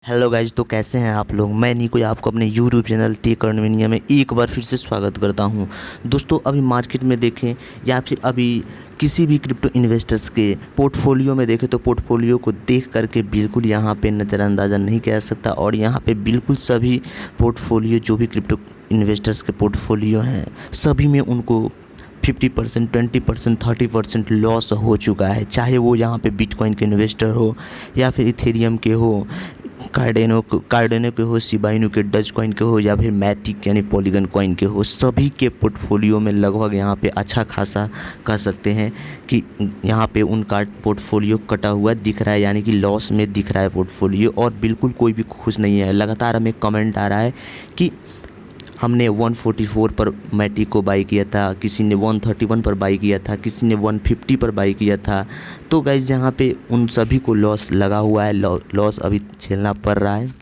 Hello guys, तो कैसे हैं आप लोग। मैं निको आपको अपने यूट्यूब चैनल टेक अर्निंग में एक बार फिर से स्वागत करता हूं। दोस्तों, अभी मार्केट में देखें या फिर अभी किसी भी क्रिप्टो इन्वेस्टर्स के पोर्टफोलियो में देखें तो पोर्टफोलियो को देख करके बिल्कुल यहां पे नज़रअंदाज़ा नहीं किया जा सकता। और यहां पे बिल्कुल सभी पोर्टफोलियो जो भी क्रिप्टो इन्वेस्टर्स के पोर्टफोलियो हैं सभी में उनको 50%, 20%, 30% लॉस हो चुका है। चाहे वो यहाँ पे बिटकॉइन के इन्वेस्टर हो या फिर इथेरियम के हो, कार्डेनो के हो, शिबा इनू के, डज कॉइन के हो या फिर मैटिक यानी पॉलीगन कॉइन के हो, सभी के पोर्टफोलियो में लगभग यहाँ पे अच्छा खासा कह सकते हैं कि यहाँ पे उनका पोर्टफोलियो कटा हुआ दिख रहा है, यानी कि लॉस में दिख रहा है पोर्टफोलियो। और बिल्कुल कोई भी खुश नहीं है। लगातार हमें कमेंट आ रहा है कि हमने 144 पर मैटिक को बाई किया था, किसी ने 131 पर बाई किया था, किसी ने 150 पर बाई किया था। तो गाइज़ यहाँ पे उन सभी को लॉस लगा हुआ है, लॉस अभी झेलना पड़ रहा है।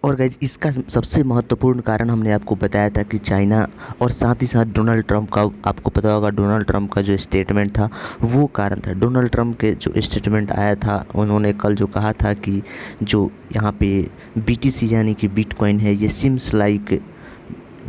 और गाइज इसका सबसे महत्वपूर्ण कारण हमने आपको बताया था कि चाइना और साथ ही साथ डोनाल्ड ट्रंप का, आपको पता होगा डोनाल्ड ट्रंप का जो स्टेटमेंट था वो कारण था। डोनाल्ड ट्रंप के जो स्टेटमेंट आया था, उन्होंने कल जो कहा था कि जो यहाँ पे BTC यानी कि बिटकॉइन है, ये सिम्स लाइक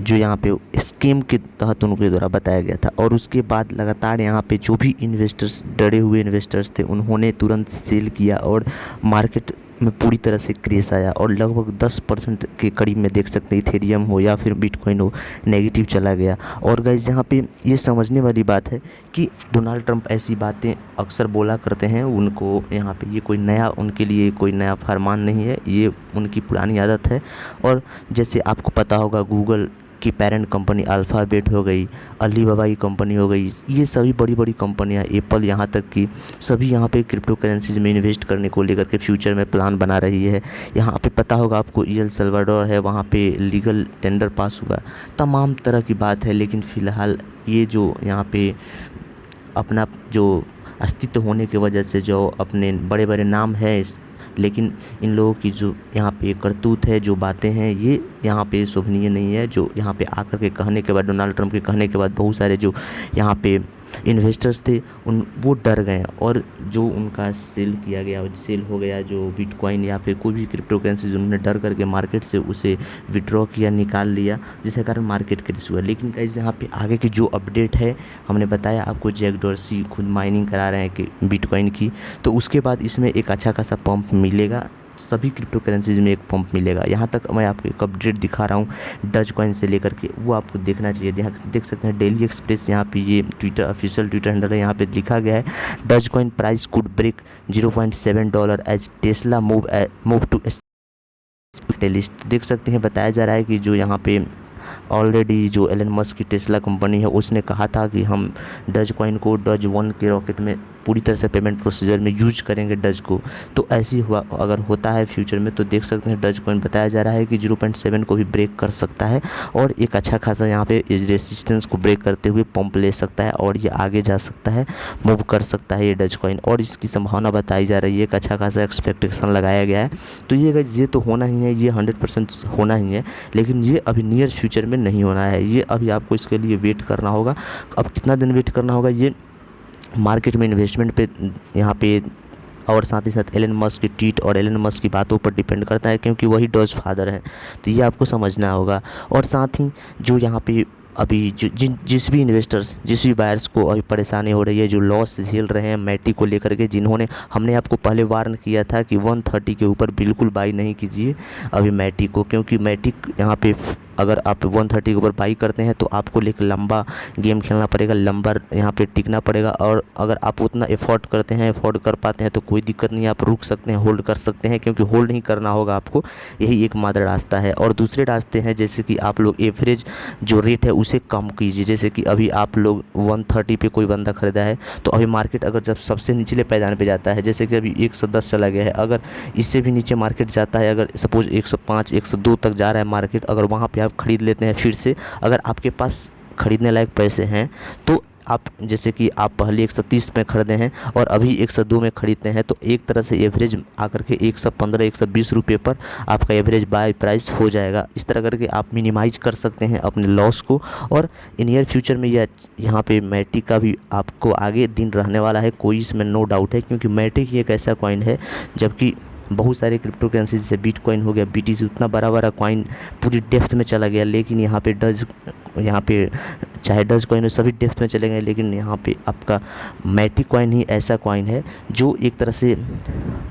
जो यहाँ पे स्कीम के तहत उनके द्वारा बताया गया था। और उसके बाद लगातार यहाँ पे जो भी इन्वेस्टर्स, डरे हुए इन्वेस्टर्स थे, उन्होंने तुरंत सेल किया और मार्केट में पूरी तरह से क्रेश आया। और लगभग 10% के करीब में देख सकते हैं इथेरियम हो या फिर बिटकॉइन हो, नेगेटिव चला गया। और गाइस यहाँ पे ये समझने वाली बात है कि डोनाल्ड ट्रंप ऐसी बातें अक्सर बोला करते हैं। उनको यहाँ पे ये कोई नया, उनके लिए कोई नया फरमान नहीं है, ये उनकी पुरानी आदत है। और जैसे आपको पता होगा गूगल की पेरेंट कंपनी अल्फ़ाबेट हो गई, अलीबाबा की कंपनी हो गई, ये सभी बड़ी बड़ी कंपनियां, एप्पल यहाँ तक कि सभी यहाँ पे क्रिप्टो करेंसीज में इन्वेस्ट करने को लेकर के फ्यूचर में प्लान बना रही है। यहाँ पे पता होगा आपको एल सल्वाडोर है, वहाँ पे लीगल टेंडर पास हुआ, तमाम तरह की बात है। लेकिन फ़िलहाल ये जो यहाँ पे अपना जो अस्तित्व होने की वजह से जो अपने बड़े बड़े नाम है, लेकिन इन लोगों की जो यहाँ पे करतूत है, जो बातें हैं, ये यहाँ पे शोभनीय नहीं है। जो यहाँ पे आकर के कहने के बाद, डोनाल्ड ट्रंप के कहने के बाद बहुत सारे जो यहाँ पे इन्वेस्टर्स थे वो डर गए और जो उनका सेल किया गया, सेल हो गया जो बिटकॉइन या फिर कोई भी क्रिप्टो करेंसी, उन्होंने डर करके मार्केट से उसे विड्रॉ किया, निकाल लिया, जिसके कारण मार्केट क्रेश हुआ। लेकिन गाइस यहाँ पे आगे की जो अपडेट है, हमने बताया आपको जैक डॉर्सी खुद माइनिंग करा रहे हैं कि बिटकॉइन की, तो उसके बाद इसमें एक अच्छा खासा पंप मिलेगा। सभी क्रिप्टो करेंसीज में एक पंप मिलेगा। यहाँ तक मैं आपको एक अपडेट दिखा रहा हूँ डज कॉइन से लेकर के, वो आपको देखना चाहिए। देख सकते हैं डेली एक्सप्रेस, यहाँ पे ये ट्विटर ऑफिशियल ट्विटर हैंडल है, यहाँ पे लिखा गया है Dogecoin price could break $0.7 as Tesla move to list. देख सकते हैं बताया जा रहा है कि जो यहाँ पे ऑलरेडी जो एलन मस्क की टेस्ला कंपनी है, उसने कहा था कि हम डज कॉइन को डज 1 के रॉकेट में पूरी तरह से पेमेंट प्रोसीजर में यूज करेंगे डज को। तो ऐसी हुआ अगर होता है फ्यूचर में, तो देख सकते हैं डज कॉइन बताया जा रहा है कि 0.7 को भी ब्रेक कर सकता है और एक अच्छा खासा यहाँ पे रेसिस्टेंस को ब्रेक करते हुए पंप ले सकता है और ये आगे जा सकता है, मूव कर सकता है ये डज कॉइन। और इसकी संभावना बताई जा रही है, एक अच्छा खासा एक्सपेक्टेशन लगाया गया है। तो ये तो होना ही है, ये 100% होना ही है। लेकिन ये अभी नियर फ्यूचर में नहीं होना है, ये अभी आपको इसके लिए वेट करना होगा। अब कितना दिन वेट करना होगा, ये मार्केट में इन्वेस्टमेंट पे यहाँ पे और साथ ही साथ एलन मस्क की ट्वीट और एलन मस्क की बातों पर डिपेंड करता है, क्योंकि वही डॉज फादर हैं। तो ये आपको समझना होगा। और साथ ही जो यहाँ पे अभी जिस भी इन्वेस्टर्स, जिस भी बायर्स को अभी परेशानी हो रही है, जो लॉस झेल रहे हैं मैटिक को लेकर के, जिन्होंने, हमने आपको पहले वार्न किया था कि 130 के ऊपर बिल्कुल बाई नहीं कीजिए अभी मैटिक को, क्योंकि मैटिक यहाँ पे अगर आप 130 के ऊपर बाई करते हैं तो आपको एक लंबा गेम खेलना पड़ेगा, लंबा यहाँ पे टिकना पड़ेगा। और अगर आप उतना एफोर्ड करते हैं, एफोर्ड कर पाते हैं तो कोई दिक्कत नहीं, आप रुक सकते हैं, होल्ड कर सकते हैं, क्योंकि होल्ड नहीं करना होगा आपको, यही एकमात्र रास्ता है। और दूसरे रास्ते हैं, जैसे कि आप लोग एवरेज जो रेट है उसे कम कीजिए। जैसे कि अभी आप लोग 130 पे कोई बंदा ख़रीदा है, तो अभी मार्केट अगर जब सबसे निचले पायदान पे जाता है, जैसे कि अभी 110 चला गया है, अगर इससे भी नीचे मार्केट जाता है, अगर सपोज 105, 102 तक जा रहा है मार्केट, अगर वहाँ पे आप ख़रीद लेते हैं फिर से, अगर आपके पास ख़रीदने लायक पैसे हैं, तो आप, जैसे कि आप पहले 130 में ख़रीदे हैं और अभी 102 में ख़रीदते हैं, तो एक तरह से एवरेज आकर के 115, 120 रुपये पर आपका एवरेज बाय प्राइस हो जाएगा। इस तरह करके आप मिनिमाइज कर सकते हैं अपने लॉस को। और नियर फ्यूचर में यह यहाँ पे मैटिक का भी आपको आगे दिन रहने वाला है, कोई इसमें नो डाउट है, क्योंकि मैटिक एक ऐसा कॉइन है, जबकि बहुत सारे क्रिप्टो करेंसी जैसे बिटकॉइन हो गया, BTC, उतना बड़ा बड़ा कॉइन पूरी डेप्थ में चला गया, लेकिन यहाँ पे चाहे डज कॉइन हो सभी डेप्थ में चले गए, लेकिन यहाँ पे आपका मैटिक कॉइन ही ऐसा कॉइन है जो एक तरह से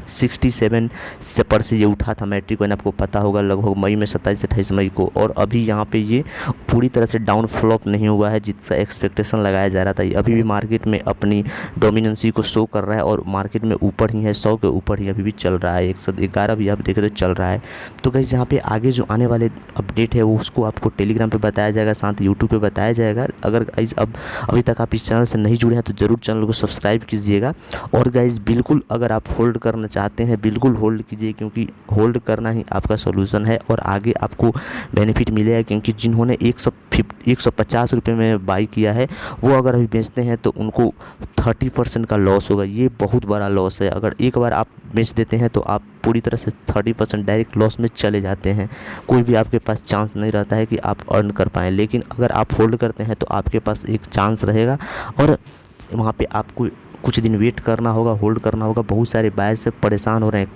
67 से ये उठा था। मैट्रिक कॉइन आपको पता होगा लगभग मई में 27-28 मई को, और अभी यहाँ पे ये पूरी तरह से डाउन फ्लॉप नहीं हुआ है जिसका एक्सपेक्टेशन लगाया जा रहा था। ये अभी भी मार्केट में अपनी डोमिनेंसी को शो कर रहा है और मार्केट में ऊपर ही है, 100 के ऊपर ही अभी भी चल रहा है, 111 भी आप देखें तो चल रहा है। तो गाइस यहाँ पे आगे जो आने वाले अपडेट है वो उसको आपको टेलीग्राम पे बताया जाएगा, साथ यूट्यूब पे बताया जाएगा। अगर गाइस अभी तक आप इस चैनल से नहीं जुड़े हैं तो ज़रूर चैनल को सब्सक्राइब कीजिएगा। और गाइस बिल्कुल अगर आप होल्ड करना चाहते हैं बिल्कुल होल्ड कीजिए, क्योंकि होल्ड करना ही आपका सॉल्यूशन है और आगे आपको बेनिफिट मिलेगा। क्योंकि जिन्होंने 150 रुपये में बाई किया है वो अगर अभी बेचते हैं तो उनको 30% का लॉस होगा। ये बहुत बड़ा लॉस है। अगर एक बार आप बेच देते हैं तो आप पूरी तरह से 30% डायरेक्ट लॉस में चले जाते हैं। कोई भी आपके पास चांस नहीं रहता है कि आप अर्न कर पाएँ, लेकिन अगर आप होल्ड करते हैं तो आपके पास एक चांस रहेगा और वहाँ पे आपको कुछ दिन वेट करना होगा, होल्ड करना होगा। बहुत सारे बायर से परेशान हो रहे हैं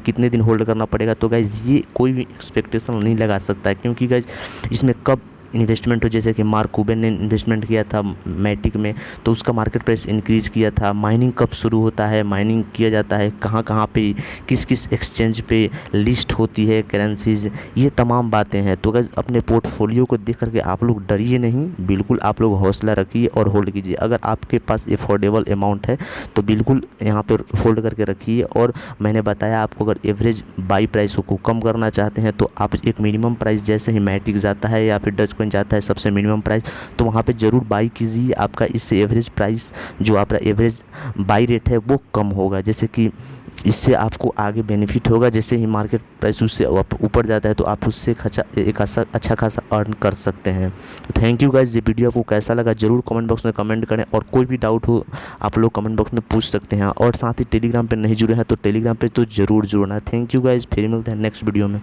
कितने दिन होल्ड करना पड़ेगा। तो गाइज ये कोई भी एक्सपेक्टेशन नहीं लगा सकता है, क्योंकि गाइज इसमें कब इन्वेस्टमेंट हो, जैसे कि मार्क कुबन ने इन्वेस्टमेंट किया था मैटिक में तो उसका मार्केट प्राइस इंक्रीज़ किया था। माइनिंग कब शुरू होता है, माइनिंग किया जाता है कहाँ पे, किस एक्सचेंज पे लिस्ट होती है करेंसीज, ये तमाम बातें हैं। तो गाइस अपने पोर्टफोलियो को देख करके आप लोग डरिए नहीं, बिल्कुल आप लोग हौसला रखिए और होल्ड कीजिए। अगर आपके पास अफोर्डेबल अमाउंट है तो बिल्कुल यहाँ पर होल्ड करके रखिए। और मैंने बताया आपको अगर एवरेज बाई प्राइस को कम करना चाहते हैं तो आप एक मिनिमम प्राइस, जैसे ही मैटिक जाता है या फिर डज कॉइन जाता है सबसे मिनिमम प्राइस, तो वहाँ पे ज़रूर बाई कीजिए। आपका इससे एवरेज प्राइस जो आपका एवरेज बाई रेट है वो कम होगा, जैसे कि इससे आपको आगे बेनिफिट होगा। जैसे ही मार्केट प्राइस उससे ऊपर जाता है तो आप उससे एक अच्छा खासा अर्न कर सकते हैं। तो थैंक यू गाइज। ये वीडियो आपको कैसा लगा ज़रूर कमेंट बॉक्स में कमेंट करें, और कोई भी डाउट हो आप लोग कमेंट बॉक्स में पूछ सकते हैं। और साथ ही टेलीग्राम पे नहीं जुड़े हैं तो टेलीग्राम पे तो ज़रूर जुड़ना है। थैंक यू गाइज, फिर मिलते हैं नेक्स्ट वीडियो में।